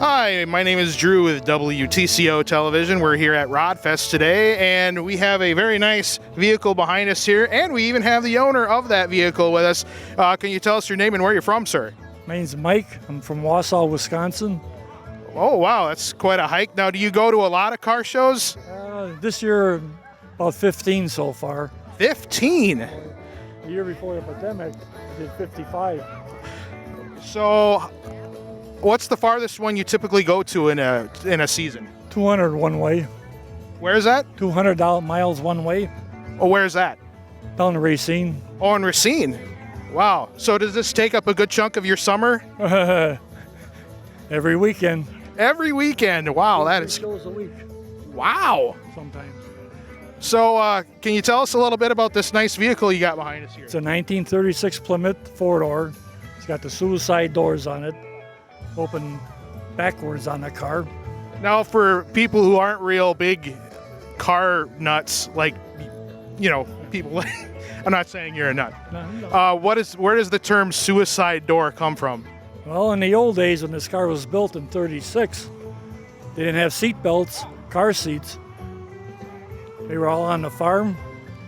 Hi, my name is Drew with WTCO Television. We're here at Rodfest today, and we have a very nice vehicle behind us here, and we even have the owner of that vehicle with us. Can you tell us your name and where you're from, sir? My name's Mike. I'm from Wausau, Wisconsin. Oh, wow, that's quite a hike. Now, do you go to a lot of car shows? This year, about 15 so far. 15? The year before the pandemic, I did 55. So, what's the farthest one you typically go to in a season? 200 one way. Where is that? 200 miles one way. Oh, where's that? Down to Racine. Oh, in Racine. Wow. So does this take up a good chunk of your summer? Every weekend. Every weekend. Wow, that is. Shows a week. Wow. Sometimes. So, can you tell us a little bit about this nice vehicle you got behind us here? It's a 1936 Plymouth four-door. It's got the suicide doors on it. Open backwards on the car. Now, for people who aren't real big car nuts, like, people like, I'm not saying you're a nut. No. Where does the term suicide door come from? Well, in the old days when this car was built in 36, they didn't have seat belts, car seats. They were all on the farm.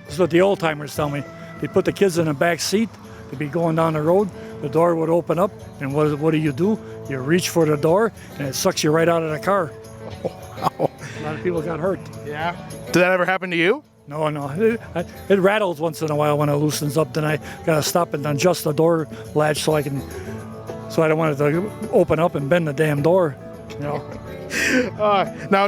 This is what the old timers tell me. They put the kids in the back seat. They'd be going down the road. The door would open up, and what do? You reach for the door, and it sucks you right out of the car. Wow. A lot of people got hurt. Yeah. Did that ever happen to you? No. It rattles once in a while when it loosens up. Then I got to stop and adjust the door latch so I don't want it to open up and bend the damn door. Now,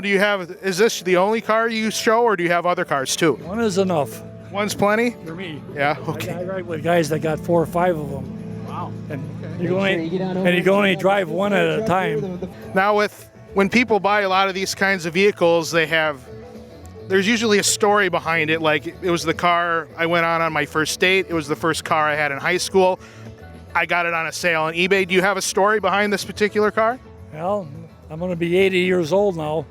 is this the only car you show, or do you have other cars too? One is enough. One's plenty? For me. Yeah, okay. I ride with guys that got 4 or 5 of them. Wow. And you can only drive one at a time. Now, when people buy a lot of these kinds of vehicles, there's usually a story behind it. Like, it was the car I went on my first date. It was the first car I had in high school. I got it on a sale on eBay. Do you have a story behind this particular car? Well, I'm going to be 80 years old now,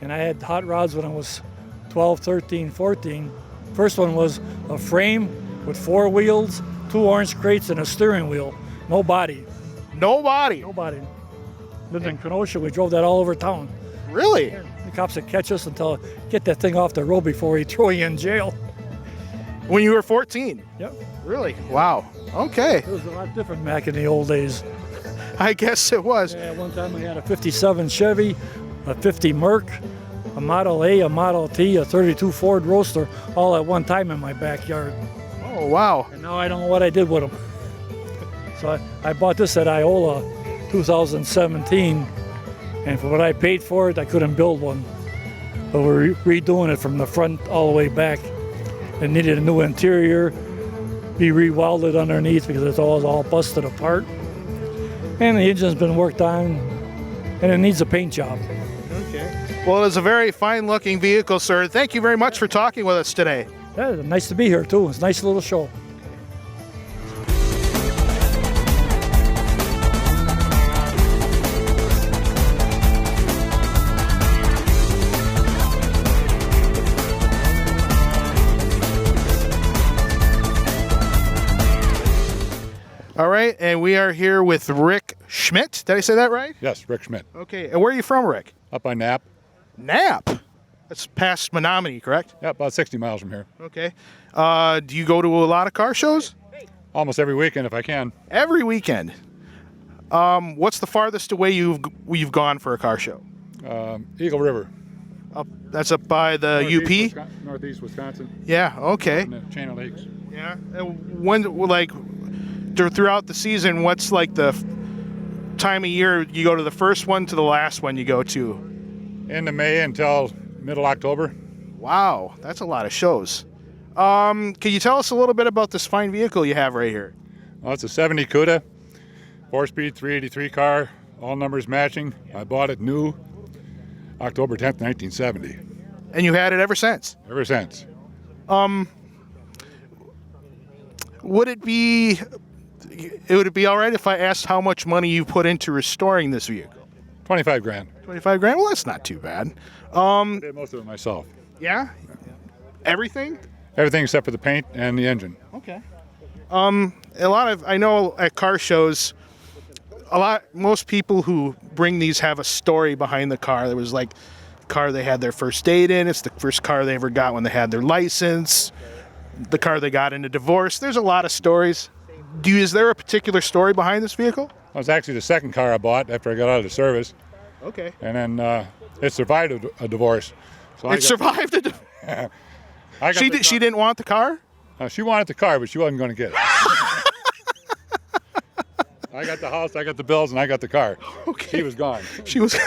and I had hot rods when I was 12, 13, 14. First one was a frame with 4 wheels, 2 orange crates, and a steering wheel. No body. No body? No body. Lived in Kenosha. We drove that all over town. Really? The cops would catch us and get that thing off the road before he throw you in jail. When you were 14? Yep. Really? Wow. Okay. It was a lot different back in the old days. I guess it was. Yeah, one time I had a 57 Chevy, a 50 Merc, a Model A, a Model T, a 32 Ford Roadster, all at one time in my backyard. Oh, wow. And now I don't know what I did with them. So I bought this at Iola 2017, and for what I paid for it, I couldn't build one. But we're redoing it from the front all the way back. It needed a new interior, be re-welded underneath because it's all busted apart. And the engine's been worked on, and it needs a paint job. Okay. Well, it's a very fine-looking vehicle, sir. Thank you very much for talking with us today. Yeah, nice to be here, too. It's a nice little show. All right, and we are here with Rick Schmidt. Did I say that right? Yes, Rick Schmidt. Okay, and where are you from, Rick? Up by Knapp. Knapp? That's past Menominee, correct? Yeah, about 60 miles from here. Okay. Do you go to a lot of car shows? Almost every weekend if I can. Every weekend. What's the farthest away you've gone for a car show? Eagle River. That's up by the UP? Northeast Wisconsin. Yeah, okay. And the Chain of Lakes. Yeah. Throughout the season, what's like the time of year you go to the first one to the last one you go to? Into May until middle October. Wow, that's a lot of shows. Can you tell us a little bit about this fine vehicle you have right here? Well, it's a 70 CUDA, 4-speed 383 car, all numbers matching. I bought it new October 10th, 1970. And you had it ever since? Ever since. Would it be all right if I asked how much money you put into restoring this vehicle? 25 grand. 25 grand? Well, that's not too bad. I did most of it myself. Yeah? Everything? Everything except for the paint and the engine. Okay. I know at car shows, most people who bring these have a story behind the car. There was like the car they had their first date in. It's the first car they ever got when they had their license. The car they got in a divorce. There's a lot of stories. Is there a particular story behind this vehicle? It was actually the second car I bought after I got out of the service. Okay. And then it survived a divorce. So Survived a divorce? She didn't want the car? She wanted the car, but she wasn't going to get it. I got the house, I got the bills, and I got the car. Okay. She was gone. She was...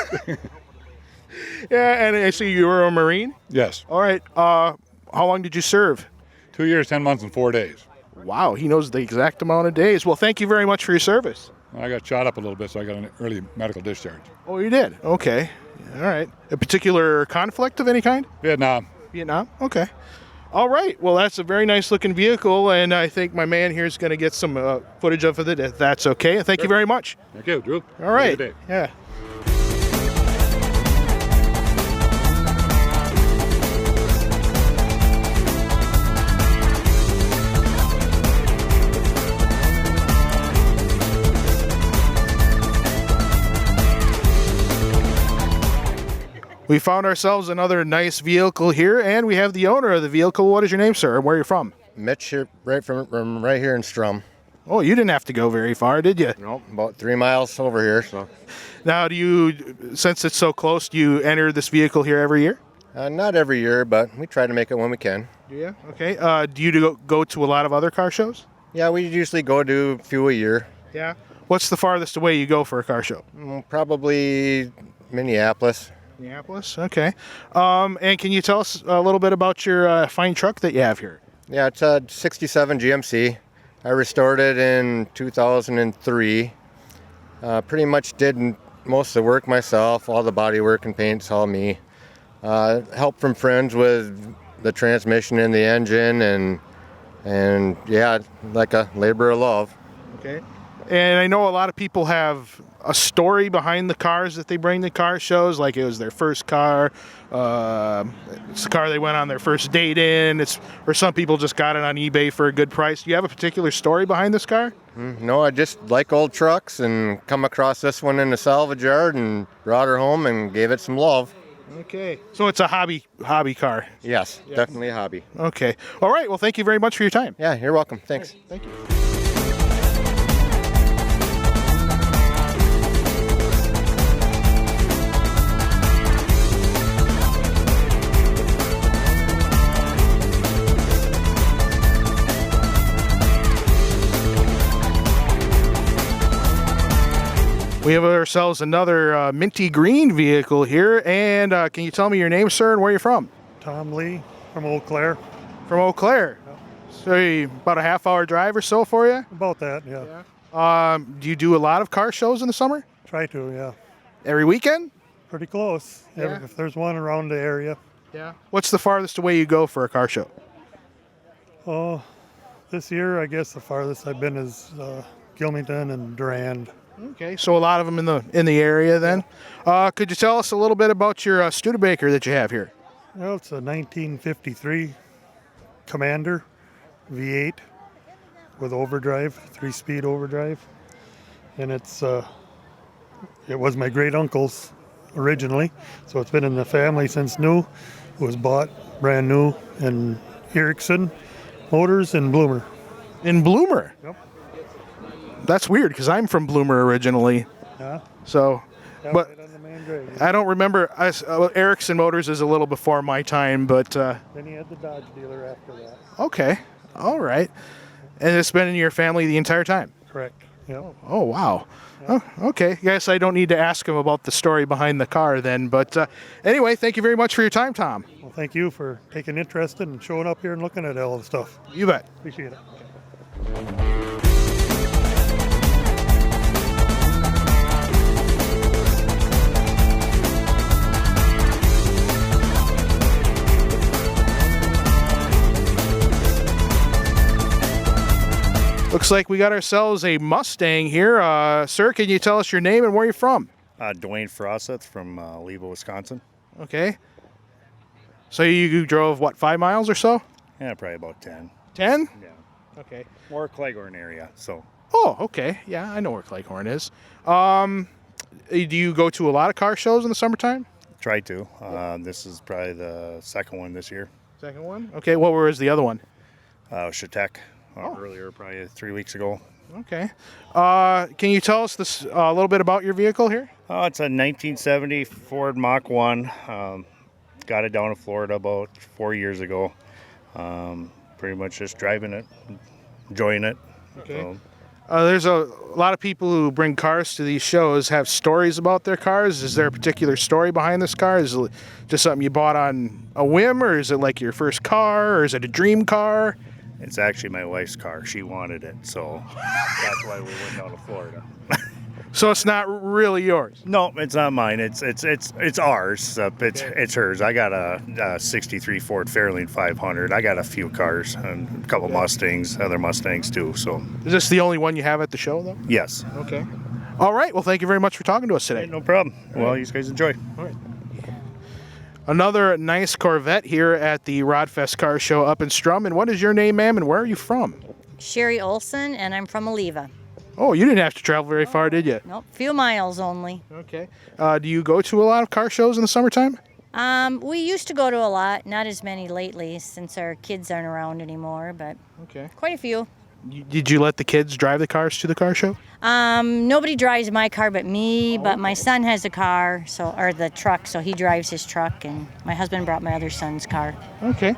Yeah, and I see you were a Marine? Yes. All right. How long did you serve? 2 years, 10 months, and 4 days. Wow, he knows the exact amount of days. Well, thank you very much for your service. I got shot up a little bit, so I got an early medical discharge. Oh, you did? Okay. All right. A particular conflict of any kind? Vietnam. Vietnam? Okay. All right. Well, that's a very nice looking vehicle, and I think my man here is going to get some footage of it, if that's okay. Thank you very much. Thank you, Drew. All right. Have a good day. Yeah. We found ourselves another nice vehicle here, and we have the owner of the vehicle. What is your name, sir, and where are you from? Mitch here, from right here in Strum. Oh, you didn't have to go very far, did you? Nope, about 3 miles over here. So, Now, since it's so close, do you enter this vehicle here every year? not every year, but we try to make it when we can. Do you? Okay. Do you go to a lot of other car shows? Yeah, we usually go to a few a year. Yeah. What's the farthest away you go for a car show? Probably Minneapolis. Minneapolis. Okay. And can you tell us a little bit about your fine truck that you have here? Yeah, it's a 67 GMC. I restored it in 2003. Pretty much did most of the work myself, all the body work and paint's all me. Help from friends with the transmission and the engine, and yeah, like a labor of love. Okay. And I know a lot of people have a story behind the cars that they bring to car shows, like it was their first car, it's the car they went on their first date in, or some people just got it on eBay for a good price. Do you have a particular story behind this car? No, I just like old trucks and come across this one in the salvage yard and brought her home and gave it some love. Okay. So it's a hobby car. Yes, definitely a hobby. Okay. All right. Well, thank you very much for your time. Yeah, you're welcome. Thanks. Thank you. We have ourselves another minty green vehicle here, and can you tell me your name, sir, and where you're from? Tom Lee from Eau Claire. From Eau Claire. So about a half-hour drive or so for you? About that, yeah. Do you do a lot of car shows in the summer? Try to, yeah. Every weekend? Pretty close. Yeah. If there's one around the area. Yeah. What's the farthest away you go for a car show? Oh, this year I guess the farthest I've been is Gilmington and Durand. Okay, so a lot of them in the area then. Could you tell us a little bit about your Studebaker that you have here? Well, it's a 1953 Commander V8 with overdrive, 3-speed overdrive, and it was my great uncle's originally, so it's been in the family since new. It was bought brand new in Erickson Motors in Bloomer. In Bloomer? Yep. That's weird because I'm from Bloomer originally. Yeah. So, but Right on the main grade. I don't remember. Erickson Motors is a little before my time, but Then he had the Dodge dealer after that. okay, all right. And it's been in your family the entire time. Correct. Yep. Oh wow. Oh, okay. Guess I don't need to ask him about the story behind the car then. But anyway, thank you very much for your time, Tom. Well, thank you for taking interest and showing up here and looking at all the stuff. You bet. Appreciate it. Looks like we got ourselves a Mustang here. Sir, can you tell us your name and where you're from? Dwayne Frosseth from Lebo, Wisconsin. Okay. So you drove, what, 5 miles or so? Yeah, probably about 10. 10? Yeah. Okay. More Cleghorn area, so. Oh, okay. Yeah, I know where Cleghorn is. Do you go to a lot of car shows in the summertime? Try to. This is probably the second one this year. Second one? Okay, what was the other one? Shatek, earlier, probably 3 weeks ago. Okay. Can you tell us this a little bit about your vehicle here? It's a 1970 Ford Mach 1. Got it down in Florida about 4 years ago. Pretty much just driving it, enjoying it. Okay. So, There's a lot of people who bring cars to these shows have stories about their cars. Is there a particular story behind this car? Is it just something you bought on a whim, or is it like your first car, or is it a dream car? it's actually my wife's car. She wanted it, so that's why we went down to Florida. So it's not really yours? No, it's not mine. It's ours. It's hers. I got a 63 Ford Fairlane 500. I got a few cars and a couple Mustangs, other Mustangs too. So Is this the only one you have at the show, though? yes. Okay. All right. Well, thank you very much for talking to us today. No problem. Well, you guys enjoy. All right. Another nice Corvette here at the Rodfest Car Show up in Strum. And what is your name, ma'am, and where are you from? Sherry Olson, and I'm from Oliva. Oh, you didn't have to travel very far, did you? Nope, few miles only. Okay. Do you go to a lot of car shows in the summertime? We used to go to a lot, not as many lately since our kids aren't around anymore, but Okay. quite a few. Did you let the kids drive the cars to the car show? Nobody drives my car but me, but my son has a car, or the truck, so he drives his truck, and my husband brought my other son's car. Okay.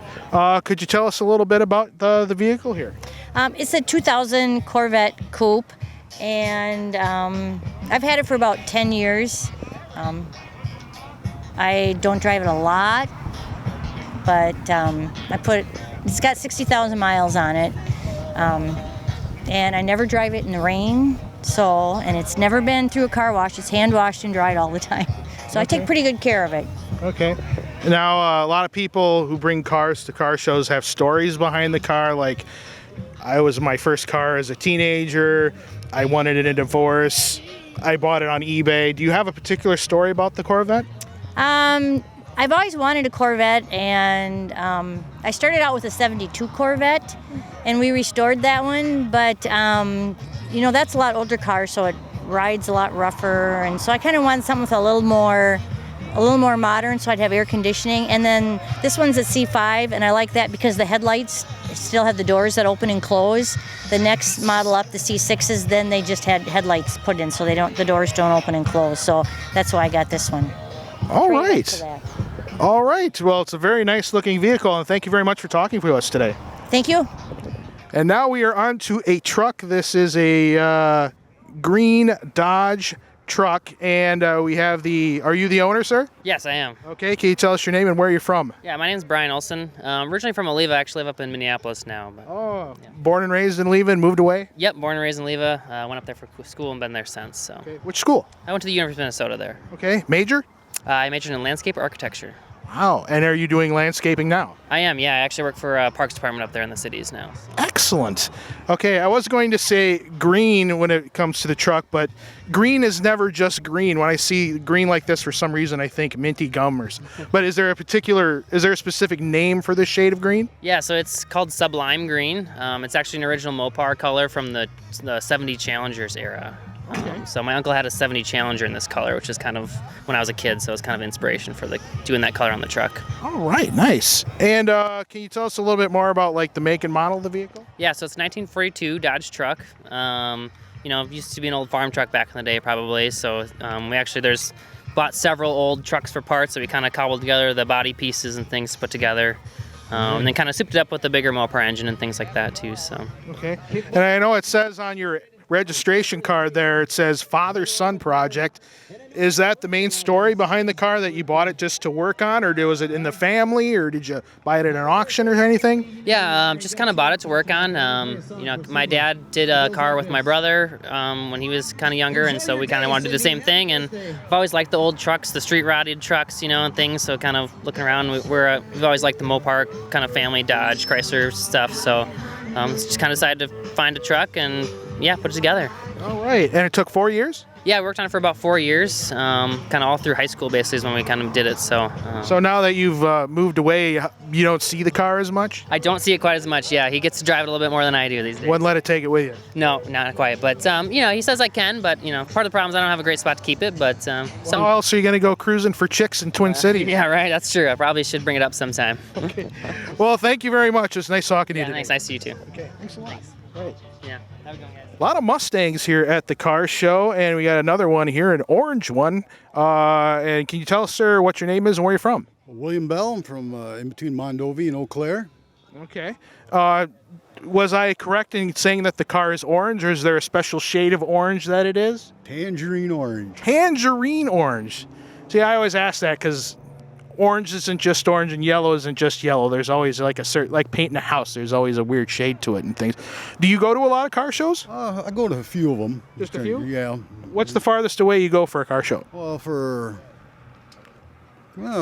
Could you tell us a little bit about the vehicle here? It's a 2000 Corvette Coupe, and I've had it for about 10 years. I don't drive it a lot, but it's got 60,000 miles on it. And I never drive it in the rain, and it's never been through a car wash. It's hand washed and dried all the time. So I take pretty good care of it. Okay. Now, a lot of people who bring cars to car shows have stories behind the car, like I was my first car as a teenager, I wanted it in a divorce, I bought it on eBay. Do you have a particular story about the Corvette? I've always wanted a Corvette, and I started out with a 72 Corvette, and we restored that one, but that's a lot older car, so it rides a lot rougher, and so I kind of wanted something with a little more modern, so I'd have air conditioning. And then this one's a C5, and I like that because the headlights still have the doors that open and close. The next model up, the C6s, then they just had headlights put in, so the doors don't open and close. So that's why I got this one. All right. All right. Well, it's a very nice looking vehicle, and thank you very much for talking to us today. Thank you. And now we are on to a truck. This is a green Dodge truck, and we have are you the owner, sir? Yes, I am. Okay, can you tell us your name and where you're from? Yeah, my name's Brian Olson. Originally from Oliva, I actually live up in Minneapolis now. But, yeah. Born and raised in Oliva and moved away? Yep, born and raised in Oliva. Went up there for school and been there since. So. Okay. Which school? I went to the University of Minnesota there. Okay, major? I majored in landscape architecture. Wow, and are you doing landscaping now? I am, yeah. I actually work for Parks Department up there in the cities now. So. Excellent. Okay, I was going to say green when it comes to the truck, but green is never just green. When I see green like this, for some reason, I think minty gum or something. But is there a specific name for this shade of green? Yeah, so it's called Sublime Green. It's actually an original Mopar color from the 70 Challengers era. So my uncle had a 70 Challenger in this color, which is kind of when I was a kid, so it was kind of inspiration for doing that color on the truck. All right, nice. And can you tell us a little bit more about the make and model of the vehicle? Yeah, so it's 1942 Dodge truck. It used to be an old farm truck back in the day, probably. So we bought several old trucks for parts, so we kind of cobbled together the body pieces and things to put together. And then kind of souped it up with the bigger Mopar engine and things like that too. So. Okay. And I know it says on your registration card there, it says father-son project. Is that the main story behind the car, that you bought it just to work on, or was it in the family, or did you buy it at an auction or anything? Yeah, just kind of bought it to work on. My dad did a car with my brother when he was kind of younger, and so we kind of wanted to do the same thing. And I've always liked the old trucks, the street-rotted trucks, and things. So kind of looking around, we've always liked the Mopar kind of family Dodge, Chrysler stuff. So just kind of decided to find a truck and put it together. All right, and it took 4 years? Yeah, I worked on it for about 4 years, kind of all through high school basically is when we kind of did it. So now that you've moved away, you don't see the car as much? I don't see it quite as much. Yeah, he gets to drive it a little bit more than I do these days. Wouldn't let it take it with you? No, not quite. But he says I can. But part of the problem is I don't have a great spot to keep it. But how else are you going to go cruising for chicks in Twin Cities? Yeah, right. That's true. I probably should bring it up sometime. Okay. Well, thank you very much. It's nice talking to you today. Nice to see you too. Okay, thanks a lot. Thanks. Right. Yeah. Have a good one, guys. A lot of Mustangs here at the car show, and we got another one here, an orange one. And can you tell us, sir, what your name is and where you're from? William Bell. I'm from in between Mondovi and Eau Claire. Okay. Was I correct in saying that the car is orange, or is there a special shade of orange that it is? Tangerine orange. Tangerine orange. See, I always ask that because orange isn't just orange and yellow isn't just yellow. There's always like like painting a house. There's always a weird shade to it and things. Do you go to a lot of car shows? I go to a few of them. Just a few? Yeah. What's the farthest away you go for a car show? Well,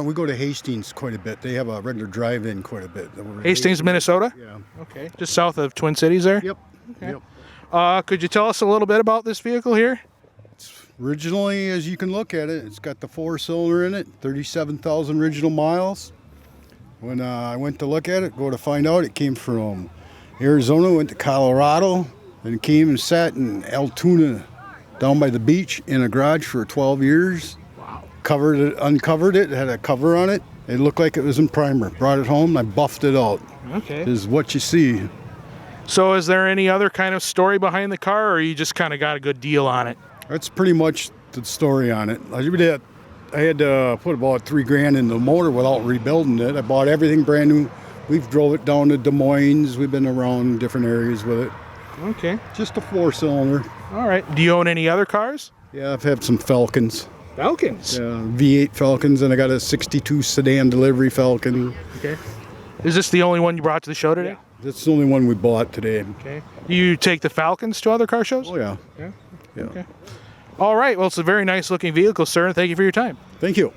we go to Hastings quite a bit. They have a regular drive-in quite a bit. Hastings, Minnesota? Yeah. Okay. Just south of Twin Cities there? Yep. Okay. Yep. Could you tell us a little bit about this vehicle here? Originally, as you can look at it, it's got the 4-cylinder in it, 37,000 original miles. When I went to look at it, go to find out, it came from Arizona, went to Colorado, and came and sat in Altoona down by the beach in a garage for 12 years. Wow. Uncovered it, had a cover on it. It looked like it was in primer. Brought it home, I buffed it out. Okay. This is what you see. So is there any other kind of story behind the car, or you just kind of got a good deal on it? That's pretty much the story on it. I had to put about $3,000 in the motor without rebuilding it. I bought everything brand new. We've drove it down to Des Moines. We've been around different areas with it. Okay. Just a 4-cylinder. All right. Do you own any other cars? Yeah, I've had some Falcons. Falcons? V8 Falcons, and I got a 62 sedan delivery Falcon. Okay. Is this the only one you brought to the show today? Yeah. That's the only one we bought today. Okay. Do you take the Falcons to other car shows? Oh, yeah. Yeah. Yeah. Okay. All right. Well, it's a very nice looking vehicle, sir. Thank you for your time. Thank you.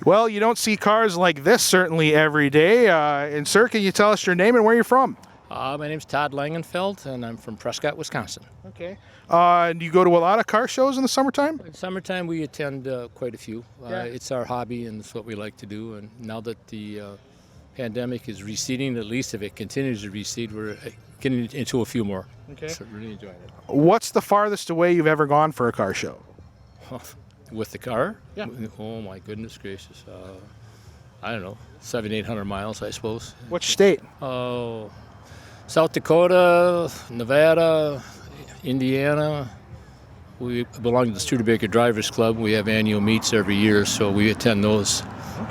Well, you don't see cars like this certainly every day. And sir, can you tell us your name and where you're from? My name's Todd Langenfeld, and I'm from Prescott, Wisconsin. Okay. Do you go to a lot of car shows in the summertime? In summertime, we attend quite a few. Yeah. It's our hobby, and it's what we like to do. And now that the pandemic is receding, at least if it continues to recede, we're getting into a few more. Okay. So really enjoying it. What's the farthest away you've ever gone for a car show? With the car? Yeah. Oh, my goodness gracious. I don't know, 700-800 miles, I suppose. Which state? Oh, South Dakota, Nevada, Indiana. We belong to the Studebaker Drivers Club. We have annual meets every year, so we attend those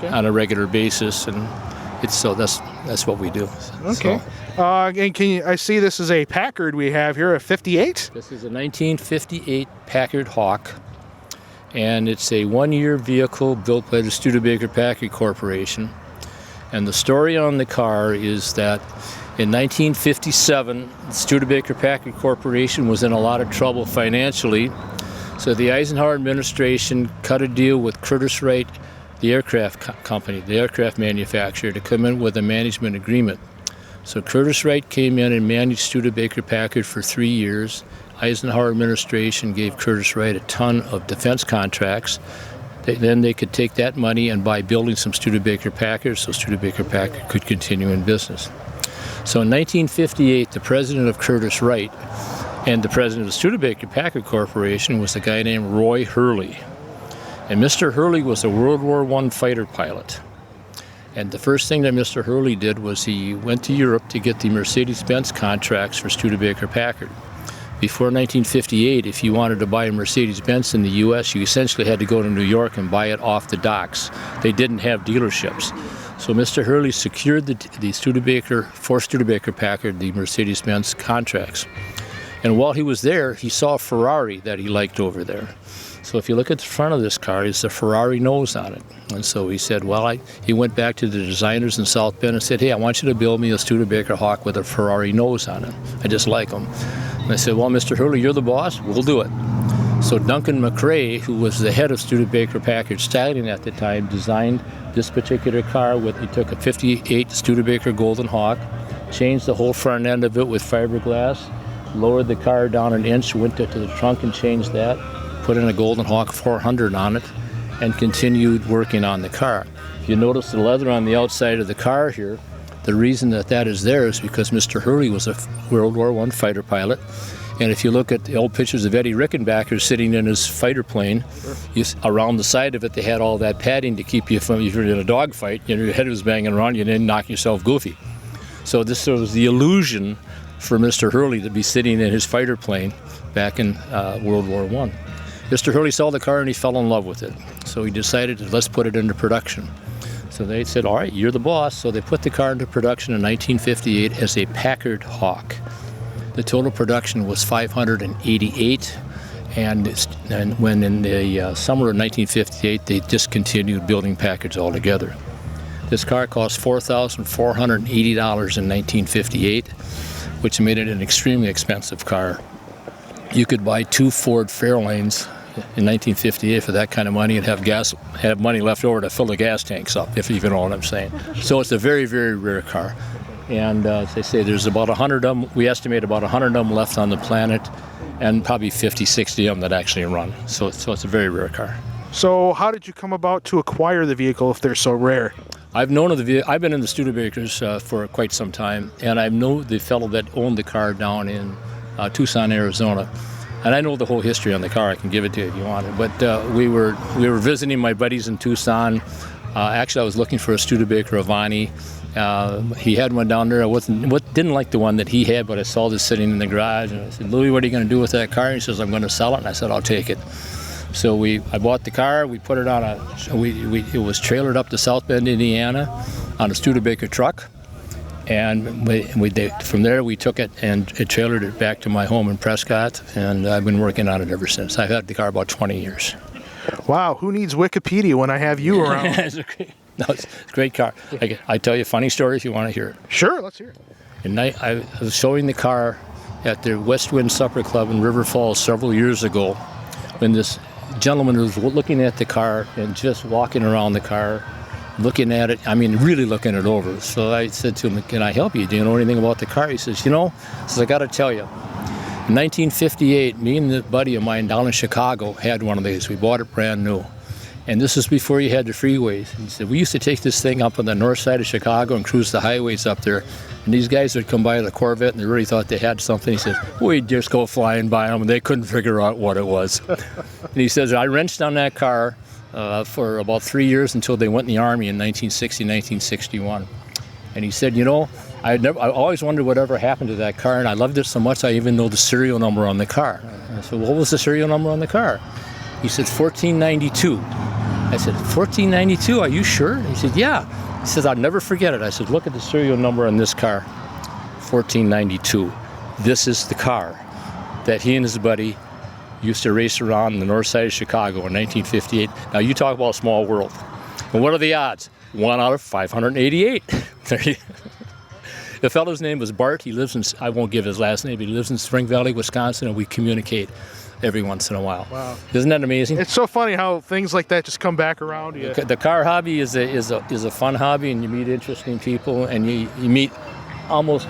on a regular basis, and that's what we do. Okay. And I see this is a Packard we have here, a 58? This is a 1958 Packard Hawk, and it's a one-year vehicle built by the Studebaker Packard Corporation. And the story on the car is that in 1957, the Studebaker Packard Corporation was in a lot of trouble financially, so the Eisenhower administration cut a deal with Curtiss-Wright, the aircraft company, the aircraft manufacturer, to come in with a management agreement. So Curtiss-Wright came in and managed Studebaker Packard for 3 years. Eisenhower administration gave Curtiss-Wright a ton of defense contracts. Then they could take that money and buy buildings from Studebaker Packard, so Studebaker Packard could continue in business. So in 1958, the president of Curtiss-Wright and the president of the Studebaker Packard Corporation was a guy named Roy Hurley. And Mr. Hurley was a World War I fighter pilot. And the first thing that Mr. Hurley did was he went to Europe to get the Mercedes-Benz contracts for Studebaker Packard. Before 1958, if you wanted to buy a Mercedes-Benz in the U.S., you essentially had to go to New York and buy it off the docks. They didn't have dealerships. So Mr. Hurley secured the Studebaker, for Studebaker Packard, the Mercedes-Benz contracts. And while he was there, he saw a Ferrari that he liked over there. So if you look at the front of this car, it's a Ferrari nose on it. And so he said, he went back to the designers in South Bend and said, hey, I want you to build me a Studebaker Hawk with a Ferrari nose on it. I just like them. And I said, well, Mr. Hurley, you're the boss. We'll do it. So Duncan McRae, who was the head of Studebaker Packard Styling at the time, designed this particular car. He took a 58 Studebaker Golden Hawk, changed the whole front end of it with fiberglass, lowered the car down an inch, went up to the trunk and changed that, put in a Golden Hawk 400 on it, and continued working on the car. You notice the leather on the outside of the car here. The reason that is there is because Mr. Hurley was a World War I fighter pilot. And if you look at the old pictures of Eddie Rickenbacker sitting in his fighter plane, around the side of it they had all that padding to keep you from, if you're in a dogfight, your head was banging around, you didn't knock yourself goofy. So this was the illusion for Mr. Hurley to be sitting in his fighter plane back in World War I. Mr. Hurley saw the car and he fell in love with it. So he decided, let's put it into production. So they said, all right, you're the boss. So they put the car into production in 1958 as a Packard Hawk. The total production was 588, and when in the summer of 1958, they discontinued building Packards altogether. This car cost $4,480 in 1958, which made it an extremely expensive car. You could buy 2 Ford Fairlanes in 1958 for that kind of money and have money left over to fill the gas tanks up, if you know what I'm saying. So it's a very, very rare car. And as they say, there's about 100 of them. We estimate about 100 of them left on the planet, and probably 50, 60 of them that actually run. So it's a very rare car. So how did you come about to acquire the vehicle if they're so rare? I've known of the vehicle. I've been in the Studebakers for quite some time, and I know the fellow that owned the car down in Tucson, Arizona. And I know the whole history on the car. I can give it to you if you want it. But we were visiting my buddies in Tucson. Actually, I was looking for a Studebaker Avani. He had one down there. Didn't like the one that he had, but I saw this sitting in the garage. And I said, Louis, what are you going to do with that car? And he says, I'm going to sell it. And I said, I'll take it. So I bought the car. We put it on it was trailered up to South Bend, Indiana, on a Studebaker truck. And from there we took it and trailered it back to my home in Prescott. And I've been working on it ever since. I've had the car about 20 years. Wow, who needs Wikipedia when I have you around? It's a great car. I tell you a funny story if you want to hear it. Sure, let's hear it. And I was showing the car at the West Wind Supper Club in River Falls several years ago when this gentleman was looking at the car and just walking around the car, looking at it, really looking it over. So I said to him, can I help you? Do you know anything about the car? He says, I got to tell you, in 1958, me and a buddy of mine down in Chicago had one of these. We bought it brand new. And this is before you had the freeways. And he said, we used to take this thing up on the north side of Chicago and cruise the highways up there. And these guys would come by the Corvette and they really thought they had something. He said, we'd just go flying by them and they couldn't figure out what it was. And he says, I wrenched on that car for about 3 years until they went in the Army in 1960, 1961. And he said, I always wondered whatever happened to that car, and I loved it so much I even know the serial number on the car. I said, what was the serial number on the car? He said, 1492. I said, 1492, are you sure? He said, yeah. He says, I'll never forget it. I said, look at the serial number on this car, 1492. This is the car that he and his buddy used to race around on the north side of Chicago in 1958. Now, you talk about a small world. And what are the odds? 1 out of 588. The fellow's name was Bart. He lives in, I won't give his last name, but he lives in Spring Valley, Wisconsin, and we communicate every once in a while. Wow. Isn't that amazing? It's so funny how things like that just come back around to you. The car hobby is a fun hobby, and you meet interesting people, and you meet almost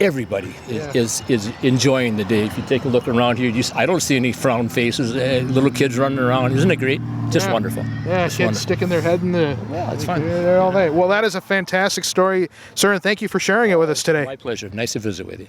everybody is enjoying the day. If you take a look around here, I don't see any frown faces, little kids running around. Isn't it great? Just wonderful. Yeah, just kids wonderful. sticking their head in the... Yeah, it's fun. There all day. Well, that is a fantastic story, sir, and thank you for sharing it with us today. My pleasure. Nice to visit with you.